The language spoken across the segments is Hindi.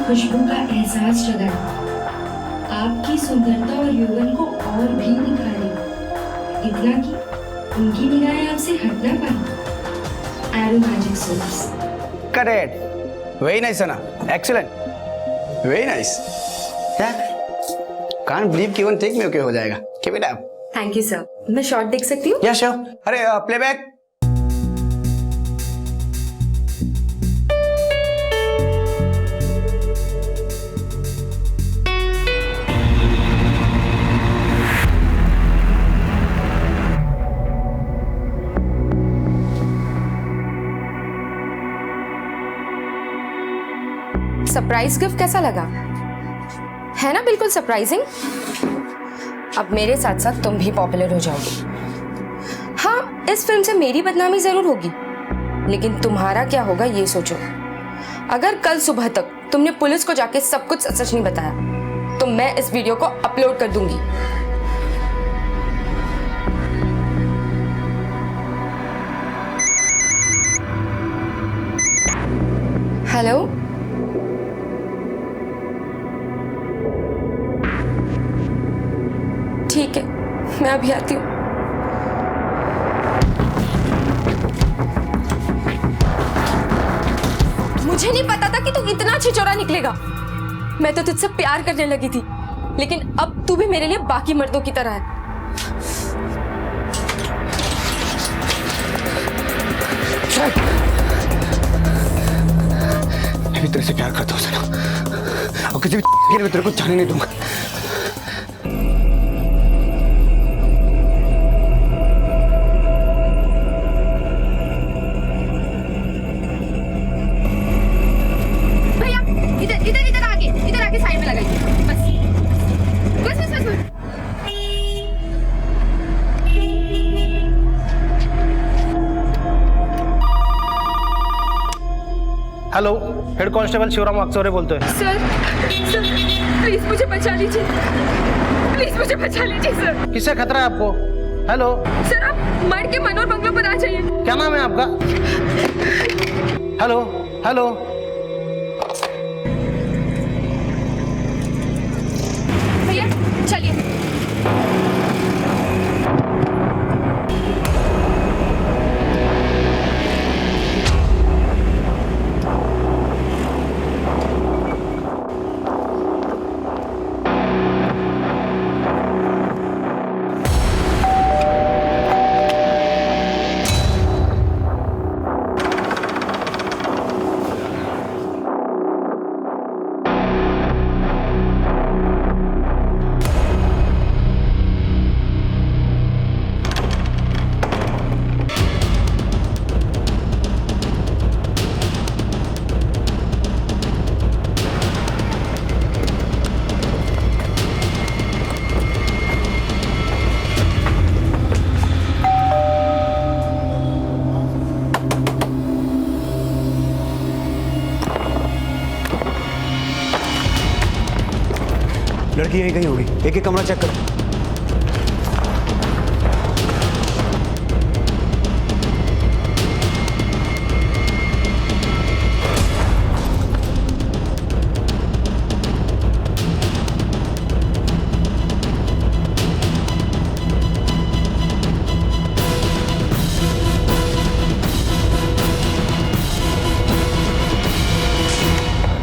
खुशबू का एहसास जगाए, आपकी सुंदरता और यौवन को और भी निखारे, इतना कि उनकी निगाहें आपसे हट ना पाए। Arrow magic soaps. Correct, very nice Sana, excellent, very nice. Can't believe कि वन टेक में ओके हो जाएगा। Keep it up. Thank you sir. मैं शॉट देख सकती हूँ? या श्योर। अरे प्लेबैक। सरप्राइज गिफ्ट कैसा लगा? है ना बिल्कुल सरप्राइजिंग। अब मेरे साथ साथ तुम भी पॉपुलर हो जाओगी। हाँ, इस फिल्म से मेरी बदनामी जरूर होगी, लेकिन तुम्हारा क्या होगा ये सोचो। अगर कल सुबह तक तुमने पुलिस को जाके सब कुछ सच नहीं बताया तो मैं इस वीडियो को अपलोड कर दूंगी। हेलो, ठीक है, मैं अभी आती हूँ। मुझे नहीं पता था कि तू इतना छिछोरा निकलेगा। मैं तो तुझसे प्यार करने लगी थी, लेकिन अब तू भी मेरे लिए बाकी मर्दों की तरह है। मैं भी तेरे से प्यार करता हूँ सना, और किसी भी के लिए तेरे को जाने नहीं दूंगा। इधर आके साइड में लगाइए। बस। Hello, head constable Shivram Wakchaure बोलते हैं। सर प्लीज मुझे बचा लीजिए, प्लीज मुझे बचा लीजिए सर। किससे खतरा है आपको? हेलो सर, आप मर के मनोर बंगलो पर आ जाइए। क्या नाम है आपका? हेलो हेलो, भैया चलिए। लड़की यहीं कहीं होगी, एक एक कमरा चेक करो।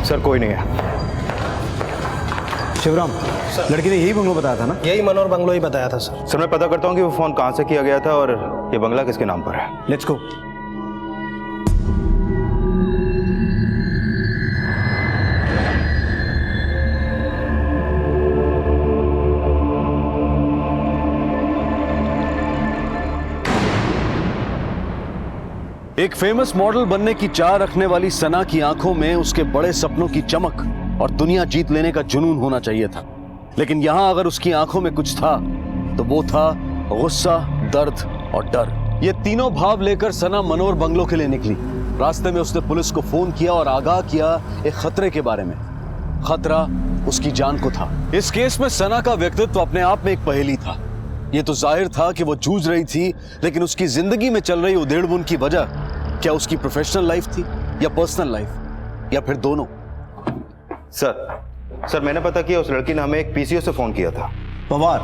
सर कोई नहीं है। शिवराम, लड़की ने यही बंगलो बताया था ना? यही मनोर बंगलो ही बताया था सर। सर मैं पता करता हूँ कि वो फोन कहाँ से किया गया था और ये बंगला किसके नाम पर है। Let's go. एक फेमस मॉडल बनने की चाह रखने वाली सना की आंखों में उसके बड़े सपनों की चमक और दुनिया जीत लेने का जुनून होना चाहिए था, लेकिन यहां अगर उसकी आंखों में कुछ था तो वो था गुस्सा, दर्द और डर। ये तीनों भाव लेकर सना मनोर बंगलो के लिए निकली। रास्ते में उसने पुलिस को फोन किया और आगाह किया एक खतरे के बारे में। खतरा उसकी जान को था। इस केस में सना का व्यक्तित्व अपने आप में एक पहेली था। ये तो जाहिर था कि वो जूझ रही थी, लेकिन उसकी जिंदगी में चल रही उधेड़-बुन की वजह क्या उसकी प्रोफेशनल लाइफ थी या पर्सनल लाइफ या फिर दोनों? सर मैंने पता किया, उस लड़की ने हमें एक पीसीओ से फ़ोन किया था। पवार,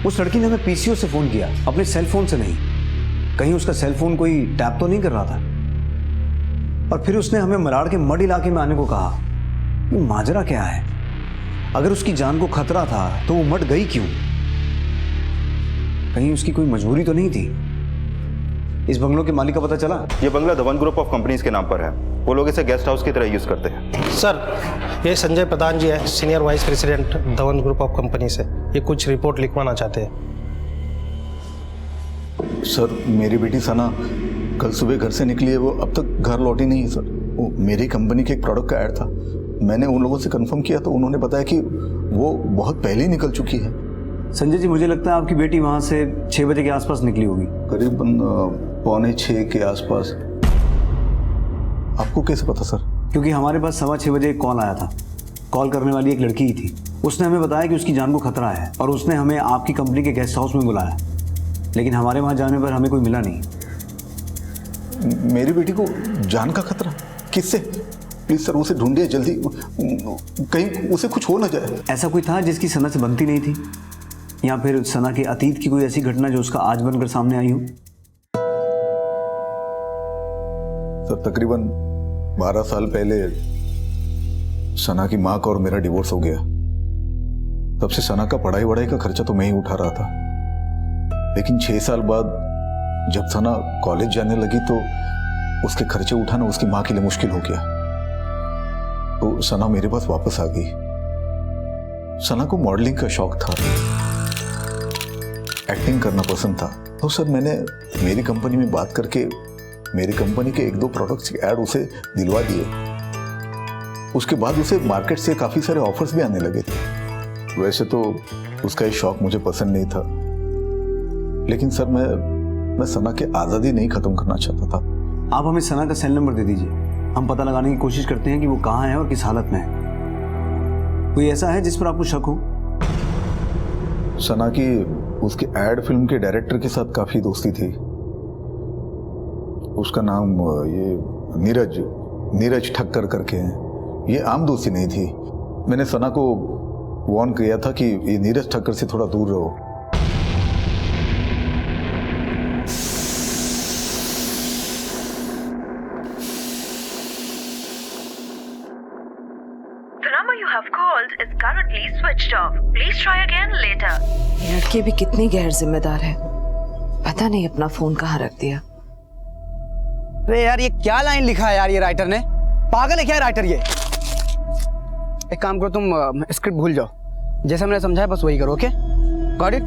उस लड़की ने हमें पीसीओ से फोन किया, अपने सेल फोन से नहीं। कहीं उसका सेल फोन कोई टैप तो नहीं कर रहा था? और फिर उसने हमें मलाड़ के मड इलाके में आने को कहा। ये माजरा क्या है? अगर उसकी जान को खतरा था तो वो मड गई क्यों? कहीं उसकी कोई मजबूरी तो नहीं थी? इस बंगलों के मालिक का पता चला? ये बंगला धवन ग्रुप ऑफ कंपनीज के नाम पर है। वो लोग इसे गेस्ट हाउस की तरह यूज़ करते हैं। सर, ये संजय प्रधान जी है, senior vice president Dhawan group of company से। ये कुछ रिपोर्ट लिखवाना चाहते हैं। सर, मेरी बेटी सना कल सुबह घर से निकली है, वो अब तक घर लौटी नहीं है सर। वो मेरी कंपनी के एक प्रोडक्ट का ऐड था, मैंने उन लोगों से कंफर्म किया तो उन्होंने बताया कि वो बहुत पहले ही निकल चुकी है। संजय जी, मुझे लगता है आपकी बेटी वहां से 6 बजे के आसपास निकली होगी। करीबन 5:45 के आसपास। आपको कैसे पता सर? क्योंकि हमारे पास 6:15 बजे एक कॉल आया था। कॉल करने वाली एक लड़की ही थी। उसने हमें बताया कि उसकी जान को खतरा है और उसने हमें आपकी कंपनी के गेस्ट हाउस में बुलाया, लेकिन हमारे वहां जाने पर हमें कोई मिला नहीं। मेरी बेटी को जान का खतरा? किससे? प्लीज सर, उसे ढूंढिए जल्दी, कहीं उसे कुछ हो ना जाए। ऐसा कोई था जिसकी सना से बनती नहीं थी, या फिर सना के अतीत की कोई ऐसी घटना जो उसका आज बनकर सामने आई हो? सर, तकरीबन 12 साल पहले सना की माँ का और मेरा डिवोर्स हो गया। तब से सना का पढ़ाई वढ़ाई का खर्चा तो मैं ही उठा रहा था, लेकिन 6 साल बाद जब सना कॉलेज जाने लगी तो उसके खर्चे उठाना उसकी माँ के लिए मुश्किल हो गया। तो सना मेरे पास वापस आ गई। सना को मॉडलिंग का शौक था, एक्टिंग करना पसंद था। तो सर, मैंने मेरी कंपनी में बात करके मेरी कंपनी के 1-2 प्रोडक्ट्स के ऐड उसे दिलवा दिए। उसके बाद उसे मार्केट से काफ़ी सारे ऑफर्स भी आने लगे थे। वैसे तो उसका ये शौक मुझे पसंद नहीं था, लेकिन सर मैं सना की आज़ादी नहीं ख़त्म करना चाहता था। आप हमें सना का सेल नंबर दे दीजिए, हम पता लगाने की कोशिश करते हैं कि वो कहाँ है और किस हालत में है। कोई ऐसा है जिस पर आपको शक हो? सना की उसके एड फिल्म के डायरेक्टर के साथ काफ़ी दोस्ती थी। उसका नाम ये नीरज ठक्कर करके है। ये आम दोस्ती नहीं थी। मैंने सना को वार्न किया था कि ये नीरज ठक्कर से थोड़ा दूर रहो। You have called is currently switched off. Please try again later. ये लड़की भी कितनी गैर जिम्मेदार है, पता नहीं अपना फोन कहाँ रख दिया। अरे यार, ये क्या लाइन लिखा है यार ये राइटर ने? पागल है क्या राइटर ये? एक काम करो, तुम स्क्रिप्ट भूल जाओ, जैसे मैंने समझाया बस वही करो। Okay, got it?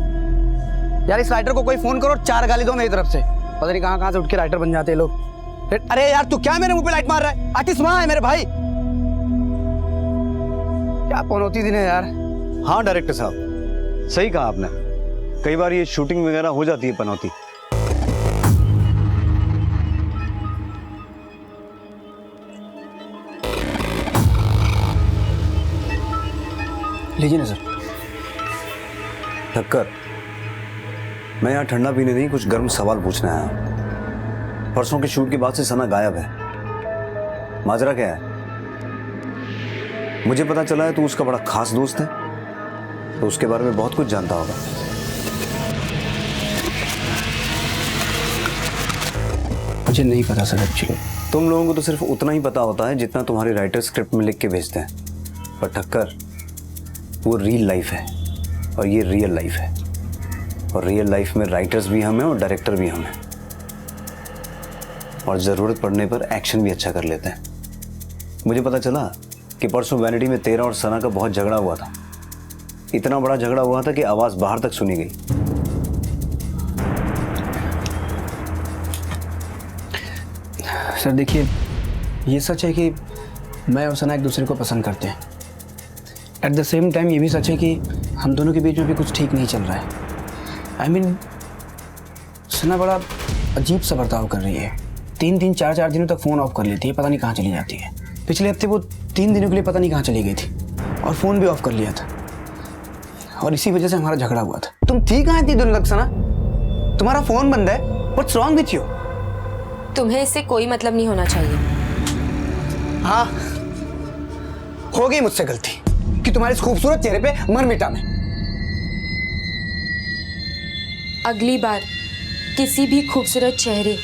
यार इस राइटर को कोई फोन करो और 4 गाली दो मेरी तरफ से। पता नहीं कहाँ से उठ के राइटर बन जाते हैं लोग। अरे यार, तू क्या मेरे मुंह पे लाइट मार रहा है? आर्टिस्ट वहां है मेरे भाई। क्या पनौती दिन है यार। हाँ डायरेक्टर साहब, सही कहा आपने। कई बार ये शूटिंग वगैरह हो जाती है पनौती। लीजिए ना सर। ठक्कर, मैं यहाँ ठंडा पीने नहीं, कुछ गर्म सवाल पूछना है। परसों के शूट के बाद से सना गायब है, माजरा क्या है? मुझे पता चला है तू उसका बड़ा खास दोस्त है, तो उसके बारे में बहुत कुछ जानता होगा। मुझे नहीं पता सर एक्चुअली। तुम लोगों को तो सिर्फ उतना ही पता होता है जितना तुम्हारे राइटर स्क्रिप्ट में लिख के भेजते हैं, पर ठक्कर, वो रियल लाइफ है और ये रियल लाइफ है, और रियल लाइफ में राइटर्स भी हम हैं और डायरेक्टर भी हम हैं, और ज़रूरत पड़ने पर एक्शन भी अच्छा कर लेते हैं। मुझे पता चला कि परसों वैनिटी में तेरा और सना का बहुत झगड़ा हुआ था। इतना बड़ा झगड़ा हुआ था कि आवाज़ बाहर तक सुनी गई। सर देखिए, ये सच है कि मैं और सना एक दूसरे को पसंद करते हैं। एट द सेम टाइम ये भी सच है कि हम दोनों के बीच में भी कुछ ठीक नहीं चल रहा है। आई मीन, सना बड़ा अजीब सा बर्ताव कर रही है। 3-3, 4-4 दिनों तक फ़ोन ऑफ कर लेती है, पता नहीं कहाँ चली जाती है। पिछले हफ्ते वो 3 दिनों के लिए पता नहीं कहाँ चली गई थी और फ़ोन भी ऑफ कर लिया था, और इसी वजह से हमारा झगड़ा हुआ था। तुम थी कहाँ इतनी दिनों तक सना? तुम्हारा फ़ोन बंद है। What's wrong with you? तुम्हें इससे कोई मतलब नहीं होना चाहिए। हो गई मुझसे गलती कि तुम्हारे इस खूबसूरत चेहरे पे मर मिटा मैं। अगली बार किसी भी खूबसूरत चेहरे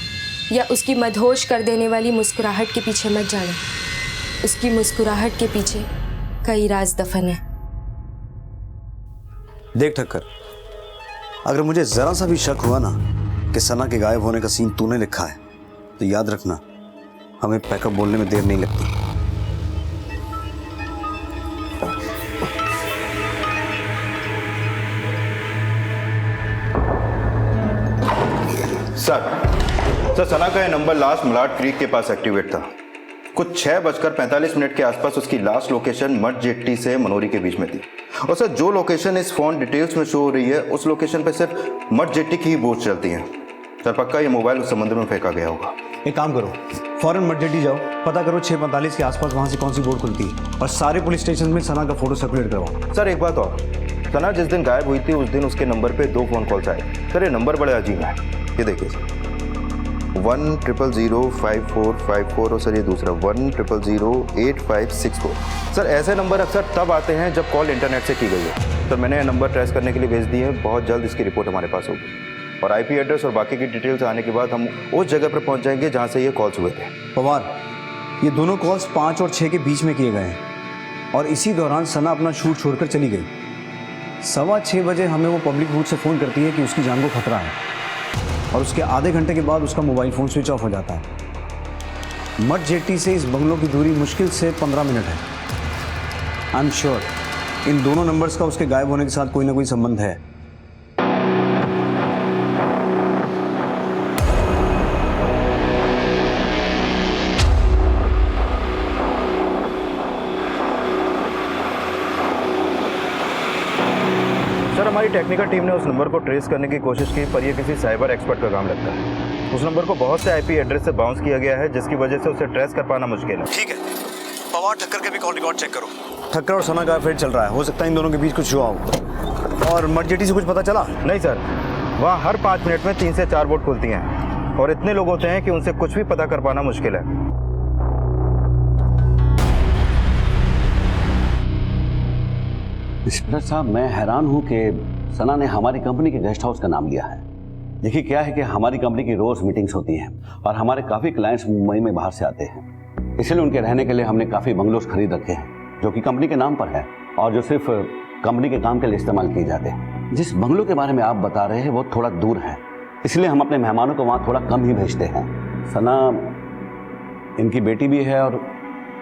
या उसकी मदहोश कर देने वाली मुस्कुराहट के पीछे मत जाना। उसकी मुस्कुराहट के पीछे कई राज दफन है। देख ठक्कर, अगर मुझे जरा सा भी शक हुआ ना कि सना के गायब होने का सीन तूने लिखा है, तो याद रखना हमें पैकअप बोलने में देर नहीं लगती। सर सना का यह नंबर लास्ट मलाड क्रीक के पास एक्टिवेट था। कुछ 6:45 के आसपास उसकी लास्ट लोकेशन मड जेट्टी से मनोरी के बीच में थी। और सर जो लोकेशन इस फोन डिटेल्स में शो हो रही है, उस लोकेशन पे सिर्फ मड जेट्टी की ही बोट चलती हैं। सर पक्का ये मोबाइल उस समुद्र में फेंका गया होगा। एक काम करो, फौरन मड जेट्टी जाओ, पता करो 6:45 के आसपास वहां से कौन सी बोट खुलती है और सारे पुलिस स्टेशन में सना का फोटो सर्कुलेट करवाओ। सर एक बात और, सना जिस दिन गायब हुई थी उस दिन उसके नंबर पे 2 फोन कॉल्स आए। सर ये नंबर बड़े अजीब है। ये देखिए सर, 1000545 और सर ये दूसरा 1000854। सर ऐसे नंबर अक्सर तब आते हैं जब कॉल इंटरनेट से की गई है। सर मैंने यह नंबर ट्रेस करने के लिए भेज दिए हैं, बहुत जल्द इसकी रिपोर्ट हमारे पास होगी और आईपी एड्रेस और बाकी की डिटेल्स आने के बाद हम उस जगह पर पहुंच जाएंगे जहां से ये कॉल्स हुए थे। पवार, ये दोनों कॉल्स 5 और 6 के बीच में किए गए हैं और इसी दौरान सना अपना शूट छोड़कर चली गई। 6:15 बजे हमें वो पब्लिक बूथ से फ़ोन करती है कि उसकी जान को खतरा है और उसके आधे घंटे के बाद उसका मोबाइल फ़ोन स्विच ऑफ हो जाता है। मड जेट्टी से इस बंगलों की दूरी मुश्किल से 15 मिनट है। आई एम श्योर इन दोनों नंबर्स का उसके गायब होने के साथ कोई ना कोई संबंध है। सर हमारी टेक्निकल टीम ने उस नंबर को ट्रेस करने की कोशिश की, पर यह किसी साइबर एक्सपर्ट का काम लगता है। उस नंबर को बहुत से आईपी एड्रेस से बाउंस किया गया है, जिसकी वजह से उसे ट्रेस कर पाना मुश्किल है। ठीक है, पवार ठक्कर के भी कॉल रिकॉर्ड चेक करो। ठक्कर और सना का अफेयर चल रहा है, हो सकता है इन दोनों के बीच कुछ हुआ हो। और मड जेट्टी से कुछ पता चला? नहीं सर, वहाँ हर 5 मिनट में 3 से 4 बोट खुलती हैं और इतने लोग होते हैं कि उनसे कुछ भी पता कर पाना मुश्किल है। इंस्पेक्टर साहब, मैं हैरान हूं कि सना ने हमारी कंपनी के गेस्ट हाउस का नाम लिया है। देखिए क्या है कि हमारी कंपनी की रोज मीटिंग्स होती हैं और हमारे काफ़ी क्लाइंट्स मुंबई में बाहर से आते हैं, इसलिए उनके रहने के लिए हमने काफ़ी बंगलोज खरीद रखे हैं जो कि कंपनी के नाम पर है और जो सिर्फ कंपनी के काम के लिए इस्तेमाल किए जाते हैं। जिस बंगलो के बारे में आप बता रहे हैं वो थोड़ा दूर है, इसलिए हम अपने मेहमानों को वहाँ थोड़ा कम ही भेजते हैं। सना इनकी बेटी भी है और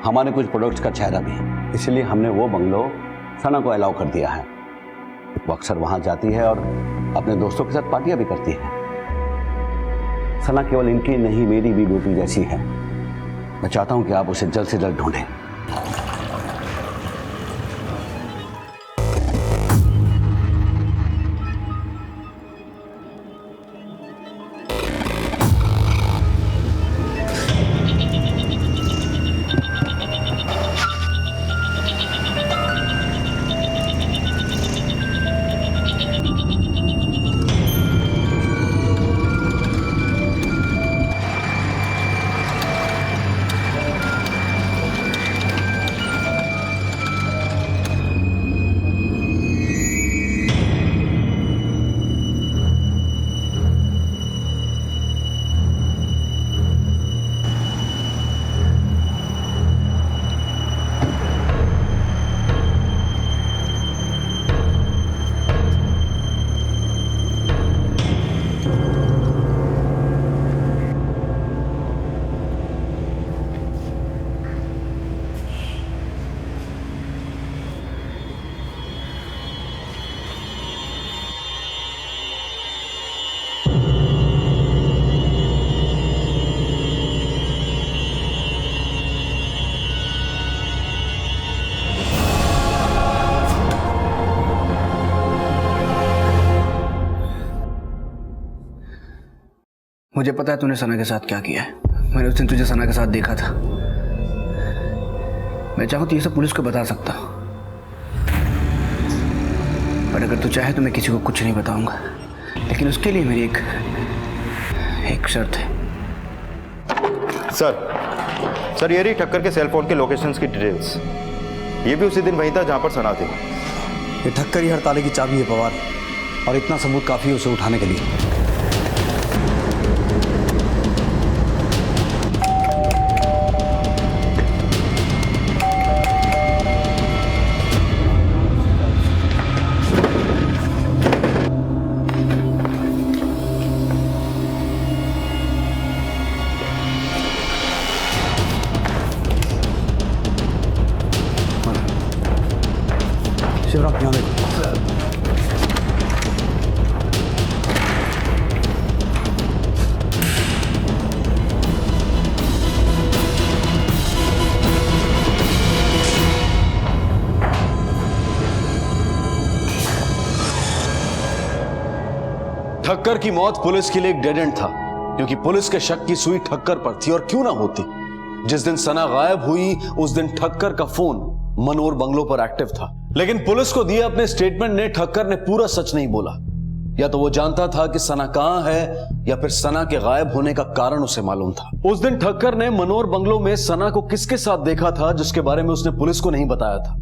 हमारे कुछ प्रोडक्ट्स का चेहरा भी, इसलिए हमने वो बंगलो सना को अलाउ कर दिया है। वो अक्सर वहाँ जाती है और अपने दोस्तों के साथ पार्टियां भी करती है। सना केवल इनकी नहीं, मेरी भी बेटी जैसी है। मैं चाहता हूं कि आप उसे जल्द से जल्द ढूंढें। मुझे पता है तूने सना के साथ क्या किया है। मैंने उस दिन तुझे सना के साथ देखा था। मैं चाहूँ तो ये सब पुलिस को बता सकता हूँ, पर अगर तू चाहे तो मैं किसी को कुछ नहीं बताऊंगा। लेकिन उसके लिए मेरी एक शर्त है। सर ये रही ठक्कर के सेल फोन के लोकेशंस की डिटेल्स। ये भी उसी दिन वहीं था जहां पर सना थी। ये ठक्कर ही हर ताले की चाबी है पवार, और इतना सबूत काफी है उसे उठाने के लिए। शिवराम यहाँ देखो। ठक्कर की मौत पुलिस के लिए एक डेड एंड था, क्योंकि पुलिस के शक की सुई ठक्कर पर थी, और क्यों ना होती। जिस दिन सना गायब हुई उस दिन ठक्कर का फोन मनोर बंगलो पर एक्टिव था, लेकिन पुलिस को दिए अपने स्टेटमेंट ने ठक्कर ने पूरा सच नहीं बोला। या तो वो जानता था कि सना कहां है, या फिर सना के गायब होने का कारण उसे मालूम था। उस दिन ठक्कर ने मनोर बंगलो में सना को किसके साथ देखा था जिसके बारे में उसने पुलिस को नहीं बताया था,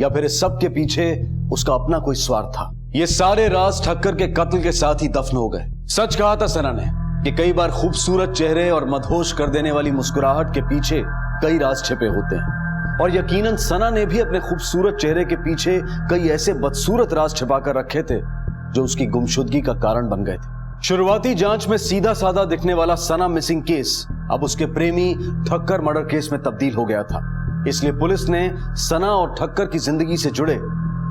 या फिर इस सब के पीछे उसका अपना कोई स्वार्थ था। ये सारे राज ठक्कर के कत्ल के साथ ही दफन हो गए। सच कहा था सना ने कि कई बार खूबसूरत चेहरे और मदहोश कर देने वाली मुस्कुराहट के पीछे कई राज छिपे होते हैं, और यकीनन सना ने भी अपने खूबसूरत चेहरे के पीछे कई ऐसे बदसूरत राज छिपाकर रखे थे जो उसकी गुमशुदगी का कारण बन गए थे। शुरुआती जांच में सीधा साधा दिखने वाला सना मिसिंग केस अब उसके प्रेमी ठक्कर मर्डर केस में तब्दील हो गया था। इसलिए पुलिस ने सना और ठक्कर की जिंदगी से जुड़े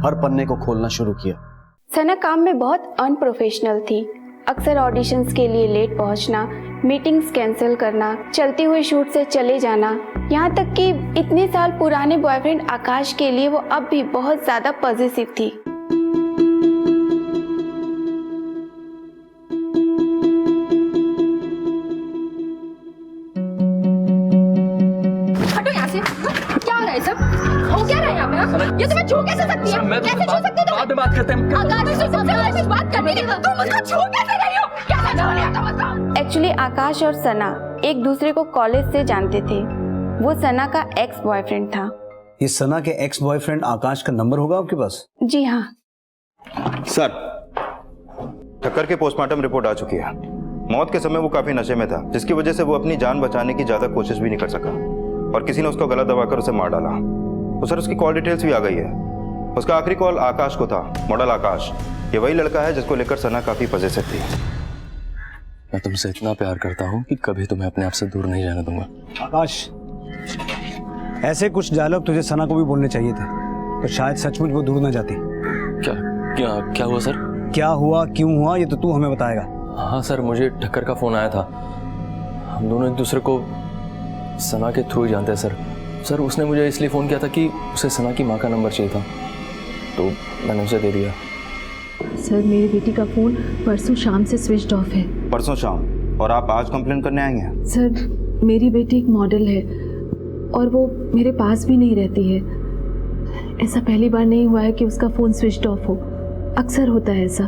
हर पन्ने को खोलना शुरू किया। सना काम में बहुत अनप्रोफेशनल थी। अक्सर ऑडिशंस के लिए लेट पहुंचना, मीटिंग्स कैंसिल करना, चलते हुए शूट से चले जाना, यहाँ तक कि इतने साल पुराने बॉयफ्रेंड आकाश के लिए वो अब भी बहुत ज्यादा पॉजिटिव थी। हटो यहाँ से। क्या हो रहा है सब? हो क्या रहा है यहाँ पे? ये तुम्हें छू कैसे सकती है? कैसे छू सकती हो? बाद में बात करते हैं। आकाश से सबसे बात करने के बाद तुम मुझको छू कैसे रही हो? क्या करने वाले हो तुम मुझको? एक्चुअली आकाश और सना एक दूसरे को कॉलेज से जानते थे। वो सना का एक्स बॉयफ्रेंड था। ये सना के एक्स बॉयफ्रेंड आकाश का नंबर होगा आपके पास? जी हाँ सर, ठक्कर की पोस्टमार्टम रिपोर्ट आ चुकी है। मौत के समय वो काफी नशे में था, जिसकी वजह से वो अपनी जान बचाने की ज्यादा कोशिश भी नहीं कर सका, और किसी ने उसको गला दबाकर उसे मार डाला। तो सर, उसकी कॉल डिटेल्स भी आ गई है। उसका आखिरी कॉल आकाश को था, मॉडल आकाश। ये वही लड़का है जिसको लेकर सना काफी पजेसिव थी। मैं तुमसे इतना प्यार करता हूँ कि कभी तुम्हें अपने आप से दूर नहीं जाने दूंगा। आकाश, ऐसे कुछ डायलॉग तुझे सना को भी बोलने चाहिए थे, तो शायद सचमुच वो दूर ना जाती। क्या क्या क्या हुआ सर? क्या हुआ, क्यों हुआ, ये तो तू हमें बताएगा। हाँ सर, मुझे ठक्कर का फोन आया था। हम दोनों एक दूसरे को सना के थ्रू ही जानते हैं सर। उसने मुझे इसलिए फ़ोन किया था कि उसे सना की माँ का नंबर चाहिए था, तो मैंने उसे दे दिया। सर, मेरी बेटी का फ़ोन परसों शाम से स्विच ऑफ है। परसों शाम? और आप आज कंप्लेन करने आएंगे? सर, मेरी बेटी एक मॉडल है और वो मेरे पास भी नहीं रहती है। ऐसा पहली बार नहीं हुआ है कि उसका फ़ोन स्विच ऑफ हो, अक्सर होता है ऐसा,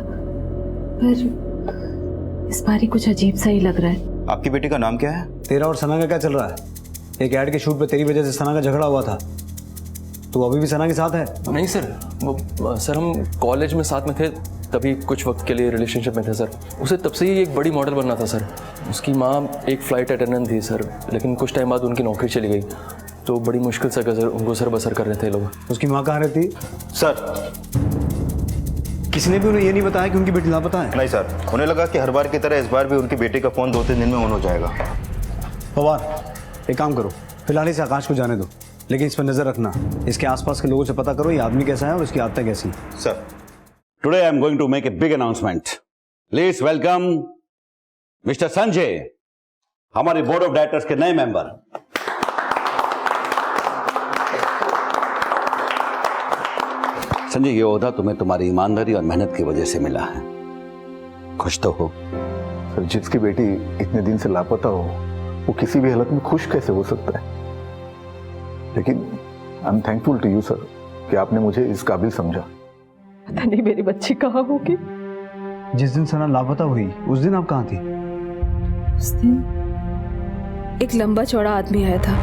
पर इस बार ही कुछ अजीब सा ही लग रहा है। आपकी बेटी का नाम क्या है? तेरा और सना का क्या चल रहा है? एक ऐड के शूट पे तेरी वजह से सना का झगड़ा हुआ था, तो अभी भी सना के साथ है? नहीं सर, वो सर हम कॉलेज में साथ में थे, तभी कुछ वक्त के लिए रिलेशनशिप में थे सर। उसे तब से ही एक बड़ी मॉडल बनना था सर। उसकी माँ एक फ़्लाइट अटेंडेंट थी सर, लेकिन कुछ टाइम बाद उनकी नौकरी चली गई, तो बड़ी मुश्किल से उनको सर बसर कर रहे थे लोग। उसकी माँ कहाँ रहती? सर, किसी ने भी उन्हें ये नहीं बताया कि उनकी बेटी लापता है? नहीं सर, उन्हें लगा कि हर बार की तरह इस बार भी उनकी बेटी का फ़ोन 2-3 दिन में ऑन हो जाएगा। पवार, एक काम करो, फिलहाल इसे आकाश को जाने दो, लेकिन इस पर नजर रखना। इसके आसपास के लोगों से पता करो ये आदमी कैसा है और इसकी आदतें कैसी। Sir, today I am going to make a big announcement. Please welcome mister Sanjay, हमारे बोर्ड ऑफ डायरेक्टर्स के नए मेंबर। संजय, ये ओहदा तुम्हें तुम्हारी ईमानदारी और मेहनत की वजह से मिला है। खुश तो हो? सर, जिसकी बेटी इतने दिन से लापता हो, वो किसी भी हालत में खुश कैसे हो सकता है? लेकिन I am thankful to you sir कि आपने मुझे इस काबिल समझा। पता नहीं मेरी बच्ची कहाँ होगी। जिस दिन सना लापता हुई उस दिन आप कहाँ थी? उस दिन एक लंबा चौड़ा आदमी आया था,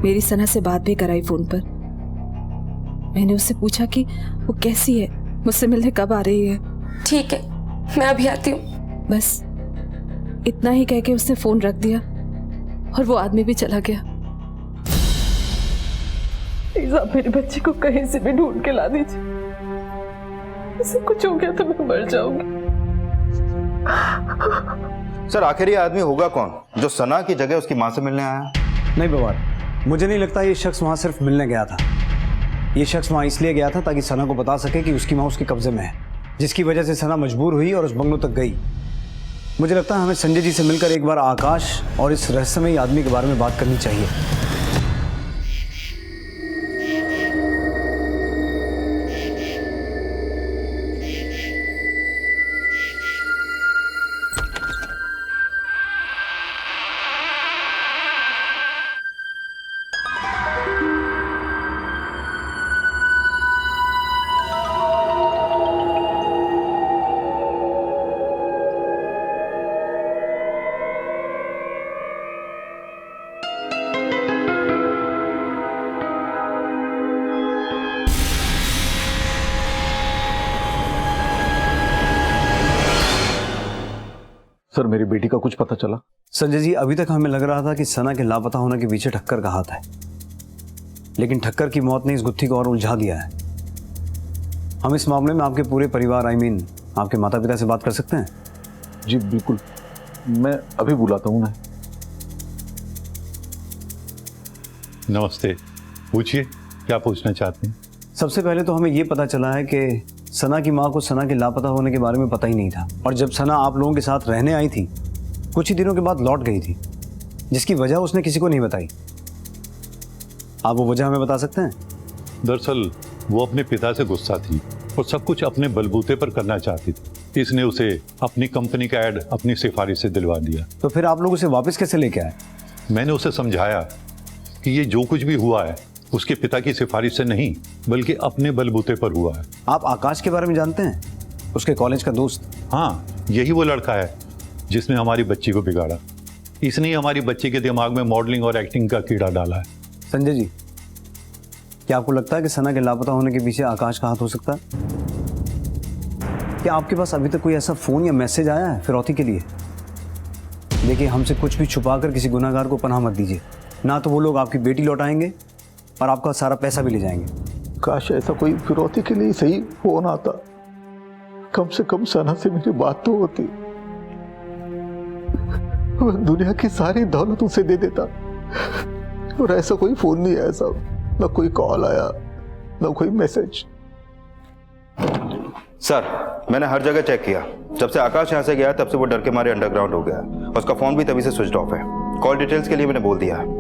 मेरी सना से बात भी कराई फोन पर। मैंने उससे पूछा कि वो कैसी है, मुझसे मिलने कब आ रही है। ठीक है, मैं अभी आती हूँ। बस इतना ही कह के उसने फोन रख दिया और वो आदमी भी चला गया। प्लीज आप मेरे बच्चे को कहीं से भी ढूंढ के ला दीजिए, इसे कुछ हो गया तो मैं मर जाऊंगी। सर आखिर ये आदमी होगा कौन जो सना की जगह उसकी मां से मिलने आया? नहीं बवाल, मुझे नहीं लगता ये शख्स वहां सिर्फ मिलने गया था। ये शख्स वहां इसलिए गया था ताकि सना को बता सके कि उसकी मां उसके कब्जे में है, जिसकी वजह से सना मजबूर हुई और उस बंगलों तक गई। मुझे लगता है हमें संजय जी से मिलकर एक बार आकाश और इस रहस्यमयी आदमी के बारे में बात करनी चाहिए। सर मेरी बेटी का कुछ पता चला? संजय जी, अभी तक हमें लग रहा था कि सना के लापता होने के पीछे ठक्कर का हाथ है, लेकिन ठक्कर की मौत ने इस गुत्थी को और उलझा दिया है। हम इस मामले में आपके पूरे परिवार आपके माता पिता से बात कर सकते हैं? जी बिल्कुल, मैं अभी बुलाता हूँ। नमस्ते, पूछिए क्या पूछना चाहते हैं? सबसे पहले तो हमें ये पता चला है कि सना की माँ को सना के लापता होने के बारे में पता ही नहीं था, और जब सना आप लोगों के साथ रहने आई थी कुछ ही दिनों के बाद लौट गई थी, जिसकी वजह उसने किसी को नहीं बताई। आप वो वजह हमें बता सकते हैं? दरअसल वो अपने पिता से गुस्सा थी और सब कुछ अपने बलबूते पर करना चाहती थी, इसने उसे अपनी कंपनी का ऐड अपनी सिफारिश से दिलवा दिया। तो फिर आप लोग उसे वापस कैसे लेके आए? मैंने उसे समझाया कि ये जो कुछ भी हुआ है उसके पिता की सिफारिश से नहीं बल्कि अपने बलबूते पर हुआ है। आप आकाश के बारे में जानते हैं? उसके कॉलेज का दोस्त? हाँ, यही वो लड़का है जिसने हमारी बच्ची को बिगाड़ा। इसने ही हमारी बच्ची के दिमाग में मॉडलिंग और एक्टिंग का कीड़ा डाला है। संजय जी, क्या आपको लगता है कि सना के लापता होने के पीछे आकाश का हाथ हो सकता है? क्या आपके पास अभी तक कोई ऐसा फोन या मैसेज आया है फिरौती के लिए? देखिए, हमसे कुछ भी छुपाकर किसी गुनाहगार को पनाह मत दीजिए, ना तो वो लोग आपकी बेटी लौटाएंगे और आपका सारा पैसा भी ले जाएंगे। काश ऐसा कोई फिरौती के लिए सही फोन आता, कम से कम सना से मेरी बात तो होती। वह दुनिया की सारी दौलत उसे दे देता, और ऐसा कोई फोन नहीं आया साहब, ना कोई कॉल आया ना कोई मैसेज। सर मैंने हर जगह चेक किया, जब से आकाश यहाँ से गया तब से वो डर के मारे अंडरग्राउंड हो गया, उसका फोन भी तभी से स्विच ऑफ है। कॉल डिटेल्स के लिए मैंने बोल दिया है।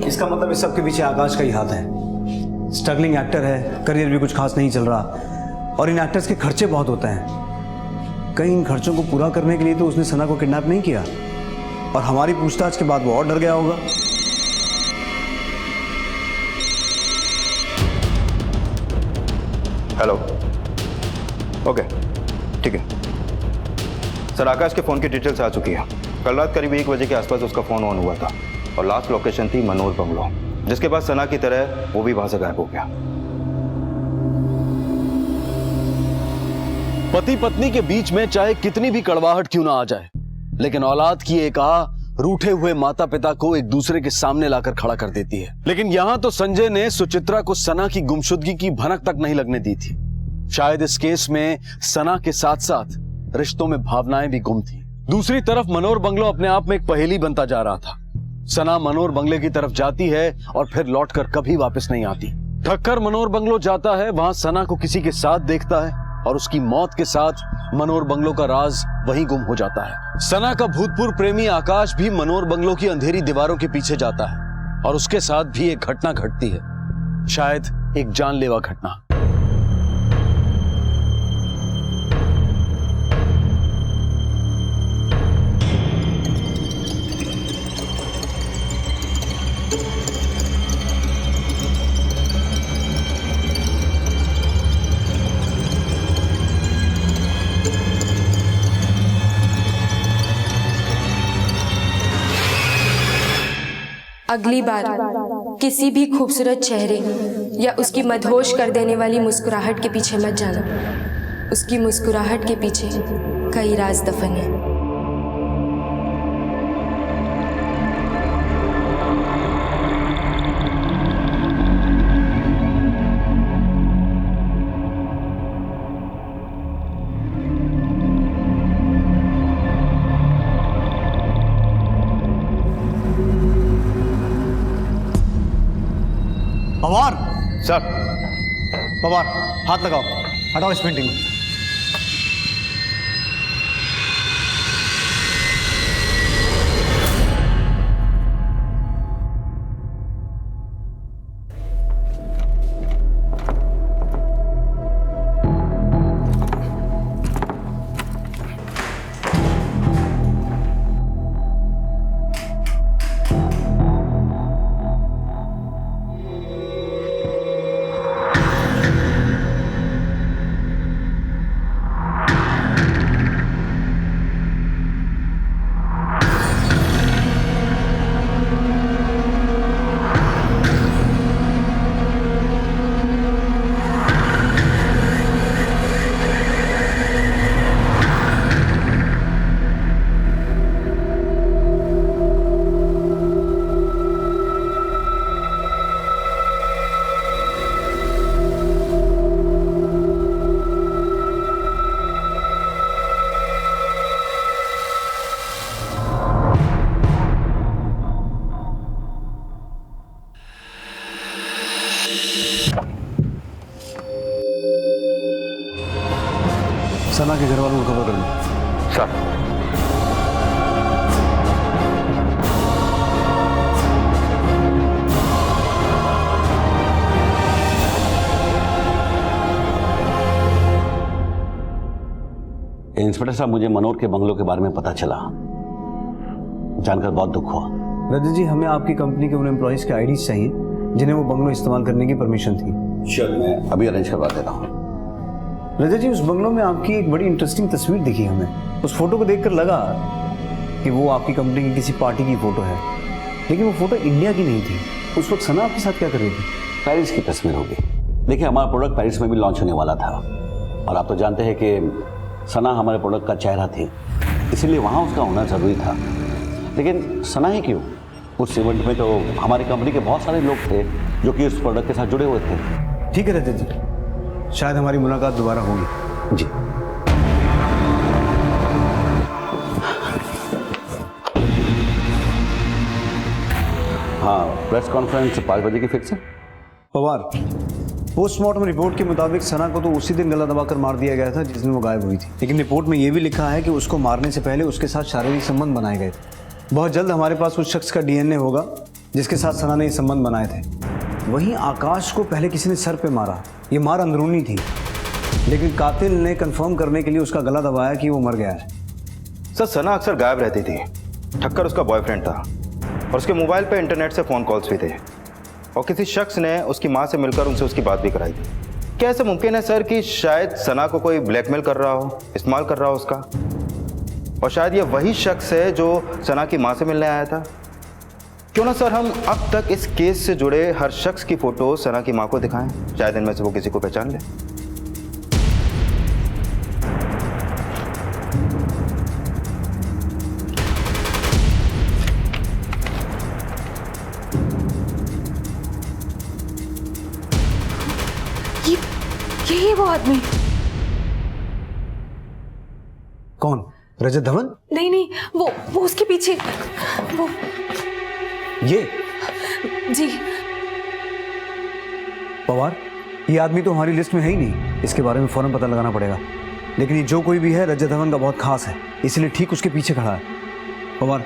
इसका मतलब इस सब के पीछे आकाश का ही हाथ है। स्ट्रगलिंग एक्टर है, करियर भी कुछ खास नहीं चल रहा, और इन एक्टर्स के खर्चे बहुत होते हैं। कहीं इन खर्चों को पूरा करने के लिए तो उसने सना को किडनैप नहीं किया, और हमारी पूछताछ के बाद वो और डर गया होगा। हेलो, ओके ठीक है सर। आकाश के फ़ोन की डिटेल्स आ चुकी है। कल रात करीब 1 बजे के आसपास उसका फ़ोन ऑन हुआ था, और लास्ट लोकेशन थी मनोर बंगलो, जिसके बाद सना की तरह वो भी वहां से गायब हो गया। पति पत्नी के बीच में चाहे कितनी भी कड़वाहट क्यों ना आ जाए, लेकिन औलाद की एक आह रूठे हुए माता पिता को एक दूसरे के सामने लाकर खड़ा कर देती है। लेकिन यहां तो संजय ने सुचित्रा को सना की गुमशुदगी की भनक तक नहीं लगने दी थी। शायद इस केस में सना के साथ साथ रिश्तों में भावनाएं भी गुम थी। दूसरी तरफ मनोर बंगलो अपने आप में एक पहेली बनता जा रहा था। सना मनोर बंगले की तरफ जाती है और फिर लौटकर कभी वापस नहीं आती। ठक्कर मनोर बंगलो जाता है, वहां सना को किसी के साथ देखता है, और उसकी मौत के साथ मनोर बंगलो का राज वहीं गुम हो जाता है। सना का भूतपूर्व प्रेमी आकाश भी मनोर बंगलो की अंधेरी दीवारों के पीछे जाता है, और उसके साथ भी एक घटना घटती है, शायद एक जानलेवा घटना। अगली बार किसी भी खूबसूरत चेहरे या उसकी मदहोश कर देने वाली मुस्कुराहट के पीछे मत जाना। उसकी मुस्कुराहट के पीछे कई राज दफन है। पवार सर। पवार हाथ लगाओ, हटाओ इस पेंटिंग को। सना के घर वालों को खबर कर दो। सर। इंस्पेक्टर साहब, मुझे मनोहर के बंगलों के बारे में पता चला, जानकर बहुत दुख हुआ। रजत जी, हमें आपकी कंपनी के उन एम्प्लॉइज के आईडीज चाहिए जिन्हें वो बंगलो इस्तेमाल करने की परमिशन थी। श्योर, मैं अभी अरेंज करवा देता हूँ। रजत जी, उस बंगलो में आपकी एक बड़ी इंटरेस्टिंग तस्वीर दिखी हमें। उस फोटो को देखकर लगा कि वो आपकी कंपनी की किसी पार्टी की फोटो है, लेकिन वो फोटो इंडिया की नहीं थी। उस वक्त सना आपके साथ क्या कर रही थी? पेरिस की तस्वीर होगी। देखिए, हमारा प्रोडक्ट पेरिस में भी लॉन्च होने वाला था, और आप तो जानते हैं कि सना हमारे प्रोडक्ट का चेहरा थी, इसीलिए वहाँ उसका होना जरूरी था। लेकिन सना ही क्यों, उस इवेंट में तो हमारी कंपनी के बहुत सारे लोग थे जो कि उस प्रोडक्ट के साथ जुड़े हुए थे। ठीक है रजत जी, शायद हमारी मुलाकात दोबारा होगी। जी। हाँ, प्रेस कॉन्फ्रेंस 5 बजे की फिक्स है। पवार, पोस्टमार्टम रिपोर्ट के मुताबिक सना को तो उसी दिन गला दबाकर मार दिया गया था जिस दिन वो गायब हुई थी, लेकिन रिपोर्ट में ये भी लिखा है कि उसको मारने से पहले उसके साथ शारीरिक संबंध बनाए गए थे। बहुत जल्द हमारे पास उस शख्स का डीएनए होगा जिसके साथ सना ने ये संबंध बनाए थे। वहीं आकाश को पहले किसी ने सर पे मारा, ये मार अंदरूनी थी, लेकिन कातिल ने कंफर्म करने के लिए उसका गला दबाया कि वो मर गया है। सर, सना अक्सर गायब रहती थी। ठक्कर उसका बॉयफ्रेंड था और उसके मोबाइल पे इंटरनेट से फ़ोन कॉल्स भी थे, और किसी शख्स ने उसकी माँ से मिलकर उनसे उसकी बात भी कराई थी। क्या ऐसा मुमकिन है सर कि शायद सना को कोई ब्लैकमेल कर रहा हो, इस्तेमाल कर रहा हो उसका, और शायद ये वही शख्स है जो सना की माँ से मिलने आया था? क्यों ना सर हम अब तक इस केस से जुड़े हर शख्स की फ़ोटो सना की माँ को दिखाएं, शायद इनमें से वो किसी को पहचान ले। यही है वो आदमी। कौन? रजत धवन? नहीं नहीं, वो उसके पीछे, वो ये जी। पवार, ये आदमी तो हमारी लिस्ट में है ही नहीं, इसके बारे में फौरन पता लगाना पड़ेगा। लेकिन ये जो कोई भी है रजत धवन का बहुत खास है, इसलिए ठीक उसके पीछे खड़ा है। पवार,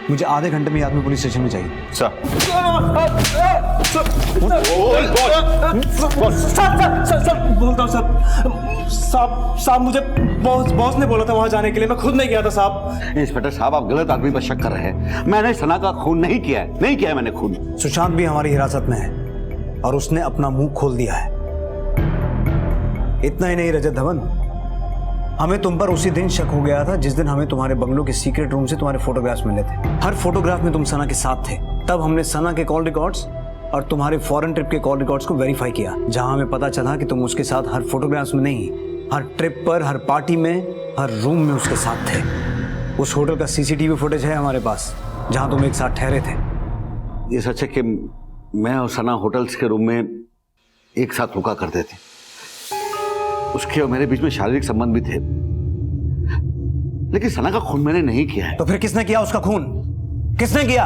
मुझे आधे घंटे में ये आदमी पुलिस स्टेशन में चाहिए। सर। बोलता हूँ साहब, मुझे बॉस ने बोला था वहां जाने के लिए, मैं खुद नहीं गया था साहब। इंस्पेक्टर साहब, आप गलत आदमी पर शक कर रहे हैं। मैंने सना का खून नहीं किया है, मैंने खून। सुशांत भी हमारी हिरासत में है और उसने अपना मुंह खोल दिया है। इतना ही नहीं रजत धवन, हमें तुम पर उसी दिन शक हो गया था जिस दिन हमें तुम्हारे बंगलों के सीक्रेट रूम से तुम्हारे फोटोग्राफ्स मिले थे। हर फोटोग्राफ में तुम सना के साथ थे। तब हमने सना के कॉल रिकॉर्ड्स और तुम्हारे फॉरेन ट्रिप के कॉल रिकॉर्ड्स को वेरीफाई किया, जहां हमें पता चला कि तुम उसके साथ हर फोटोग्राफ्स में नहीं, हर ट्रिप पर, हर पार्टी में, हर रूम में उसके साथ थे। उस होटल का सीसीटीवी फुटेज है हमारे पास, जहां तुम एक साथ ठहरे थे। ये सच है कि मैं और सना होटल्स के रूम में एक साथ रुका करते थे। उसके और मेरे बीच में शारीरिक संबंध भी थे, लेकिन सना का खून मैंने नहीं किया है। तो फिर किसने किया उसका खून? किसने किया?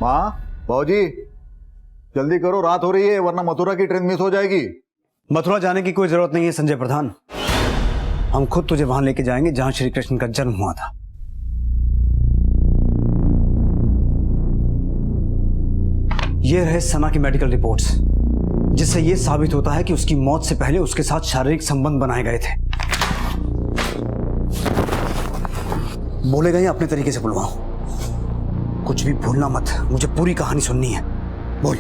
माँ, बाबूजी, जल्दी करो, रात हो रही है, वरना मथुरा की ट्रेन मिस हो जाएगी। मथुरा जाने की कोई जरूरत नहीं है संजय प्रधान, हम खुद तुझे वहां लेके जाएंगे जहां श्री कृष्ण का जन्म हुआ था। ये रहे सना की मेडिकल रिपोर्ट्स, जिससे यह साबित होता है कि उसकी मौत से पहले उसके साथ शारीरिक संबंध बनाए गए थे। बोलेगा ही अपने तरीके से बुलवाऊं, कुछ भी भूलना मत, मुझे पूरी कहानी सुननी है। बोल।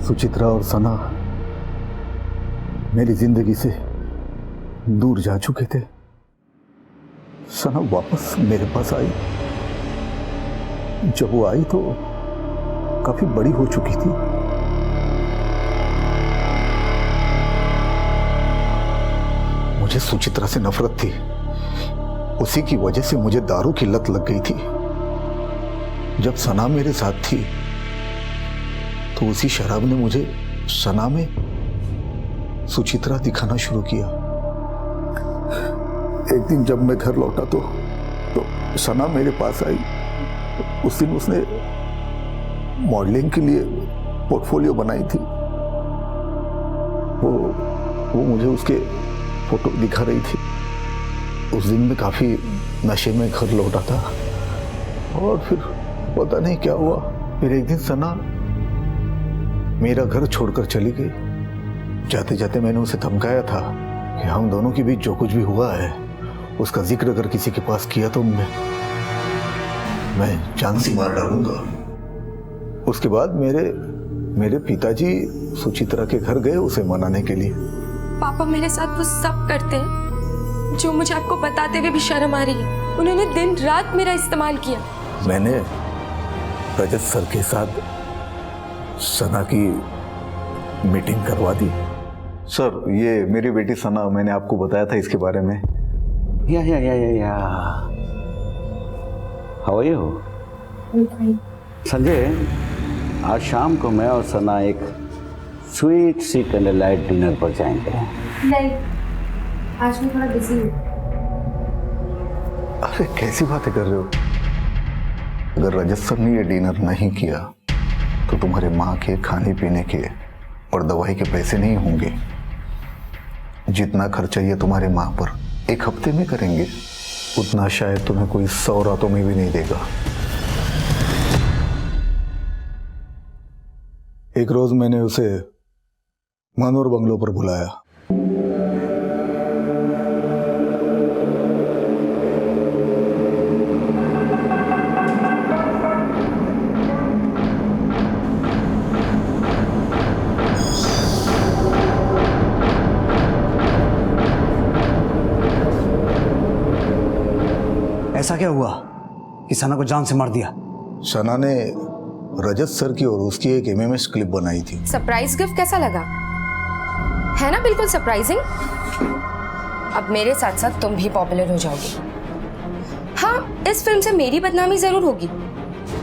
सुचित्रा और सना मेरी जिंदगी से दूर जा चुके थे। सना वापस मेरे पास आई। जब वो आई तो काफी बड़ी हो चुकी थी। मुझे सुचित्रा से नफरत थी, उसी की वजह से मुझे दारू की लत लग गई थी। जब सना मेरे साथ थी तो उसी शराब ने मुझे सना में सुचित्रा दिखाना शुरू किया। एक दिन जब मैं घर लौटा तो सना मेरे पास आई। उस दिन उसने मॉडलिंग के लिए पोर्टफोलियो बनाई थी। वो मुझे उसके फोटो दिखा रही थी। उस दिन मैं काफी नशे में घर लौटा था और फिर पता नहीं क्या हुआ, फिर एक दिन सना मेरा घर छोड़कर चली गई। जाते जाते मैंने उसे धमकाया था कि हम दोनों के बीच जो कुछ भी हुआ है उसका जिक्र अगर किसी के पास किया तो मैं जान से मार डालूंगा। उसके बाद मेरे पिताजी सुचित्रा के घर गए उसे मनाने के लिए। पापा मेरे साथ वो सब करते हैं जो मुझे आपको बताते हुए भी शर्म आ रही है। उन्होंने दिन रात मेरा इस्तेमाल किया। मैंने रजत सर के साथ सना की मीटिंग करवा दी। सर, ये मेरी बेटी सना, मैंने आपको बताया था इसके बारे में। या हाउ आर यू? संजय, आज शाम को मैं और सना एक स्वीट सी कैंडल लाइट डिनर पर जाएंगे। नहीं, आज मैं थोड़ा बिजी हूँ। अरे कैसी बातें कर रहे हो? अगर रजत सर ने ये डिनर नहीं किया तो तुम्हारे माँ के खाने पीने के और दवाई के पैसे नहीं होंगे। जितना खर्चा ये तुम्हारे माँ पर एक हफ्ते में करेंगे उतना शायद तुम्हें कोई 100 रातों में भी नहीं देगा। एक रोज मैंने उसे मनोर बंगलो पर बुलाया। ऐसा क्या हुआ कि सना को जान से मार दिया? सना ने रजत सर की और उसकी एक एमएमएस क्लिप बनाई थी। सरप्राइज गिफ्ट कैसा लगा? है ना बिल्कुल सरप्राइजिंग। अब मेरे साथ साथ तुम भी पॉपुलर हो जाओगे। हाँ, इस फिल्म से मेरी बदनामी जरूर होगी,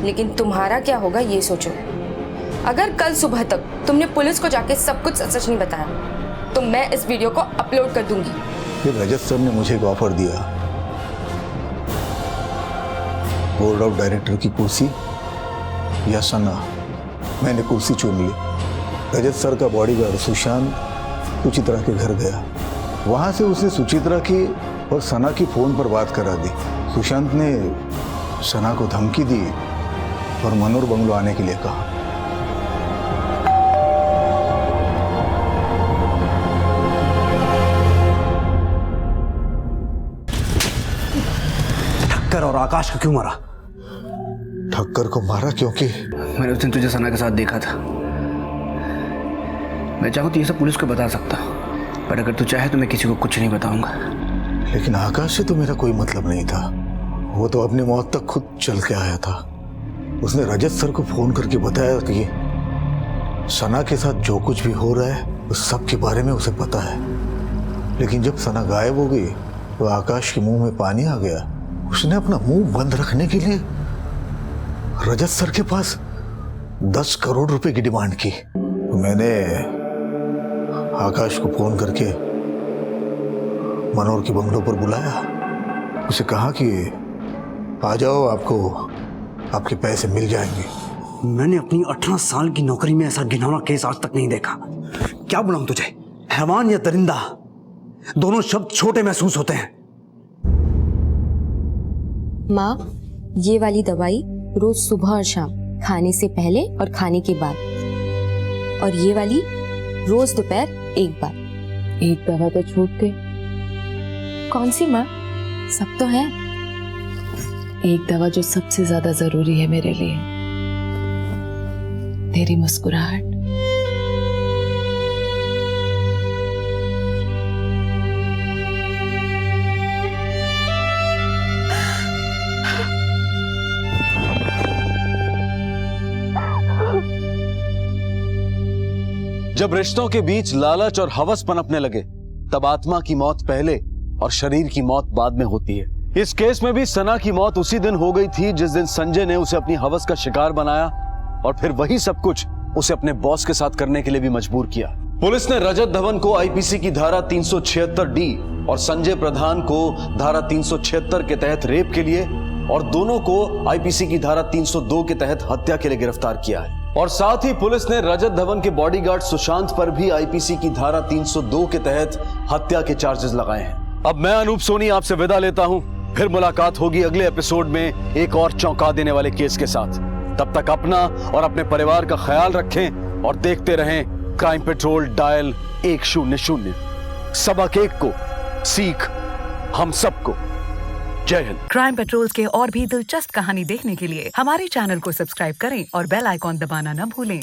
लेकिन तुम्हारा क्या होगा ये सोचो। अगर कल सुबह तक तुमने पुलिस को जाके सब कुछ सच नहीं बताया तो मैं इस वीडियो को अपलोड कर दूंगी। फिर रजत सर ने मुझे एक ऑफर दिया, बोर्ड ऑफ डायरेक्टर की कुर्सी या सना। मैंने कुर्सी चुन ली। रजत सर का बॉडीगार्ड सुशांत सुचित्रा के घर गया। वहां से उसने सुचित्रा की और सना की फोन पर बात करा दी। सुशांत ने सना को धमकी दी और मनोर बंगलो आने के लिए कहा। ठक्कर और आकाश को क्यों मारा? ठक्कर को मारा क्योंकि मैंने उस दिन तुझे सना के साथ देखा था। मैं चाहूँ तो ये सब पुलिस को बता सकता, पर अगर तू चाहे तो मैं किसी को कुछ नहीं बताऊंगा। लेकिन आकाश से तो मेरा कोई मतलब नहीं था। वो तो अपनी मौत तक खुद चल के आया था। उसने रजत सर को फोन करके बताया कि सना के साथ जो कुछ भी हो रहा है उस सब के बारे में उसे पता है। लेकिन जब सना गायब हो गई तो आकाश के मुंह में पानी आ गया। उसने अपना मुंह बंद रखने के लिए रजत सर के पास 10 करोड़ रुपए की डिमांड की। तो मैंने आकाश को फोन करके मनोहर के बंगलों पर बुलाया। उसे कहा कि आ जाओ, आपको आपके पैसे मिल जाएंगे। मैंने अपनी 18 साल की नौकरी में ऐसा घिनौना केस आज तक नहीं देखा। क्या बुलाऊं तुझे, हैवान या दरिंदा? दोनों शब्द छोटे महसूस होते हैं। माँ, ये वाली दवाई रोज सुबह और शाम, खाने से पहले और खाने के बाद, और ये वाली रोज दोपहर एक बार। एक दवा तो छूट गई। कौन सी माँ? सब तो है। एक दवा जो सबसे ज्यादा जरूरी है मेरे लिए, तेरी मुस्कुराहट। जब रिश्तों के बीच लालच और हवस पनपने लगे तब आत्मा की मौत पहले और शरीर की मौत बाद में होती है। इस केस में भी सना की मौत उसी दिन हो गई थी जिस दिन संजय ने उसे अपनी हवस का शिकार बनाया और फिर वही सब कुछ उसे अपने बॉस के साथ करने के लिए भी मजबूर किया। पुलिस ने रजत धवन को आईपीसी की धारा 376D और संजय प्रधान को धारा 376 के तहत रेप के लिए और दोनों को आईपीसी की धारा 302 के तहत हत्या के लिए गिरफ्तार किया है। और साथ ही पुलिस ने रजत धवन के बॉडीगार्ड सुशांत पर भी आईपीसी की धारा 302 के तहत हत्या के चार्जेस लगाए हैं। अब मैं अनूप सोनी आपसे विदा लेता हूं। फिर मुलाकात होगी अगले एपिसोड में एक और चौंका देने वाले केस के साथ। तब तक अपना और अपने परिवार का ख्याल रखें और देखते रहें क्राइम पेट्रोल डायल 100। सबक एक को, सीख हम सबको। जय हिंद। क्राइम पेट्रोल के और भी दिलचस्प कहानी देखने के लिए हमारे चैनल को सब्सक्राइब करें और बेल आइकॉन दबाना न भूलें।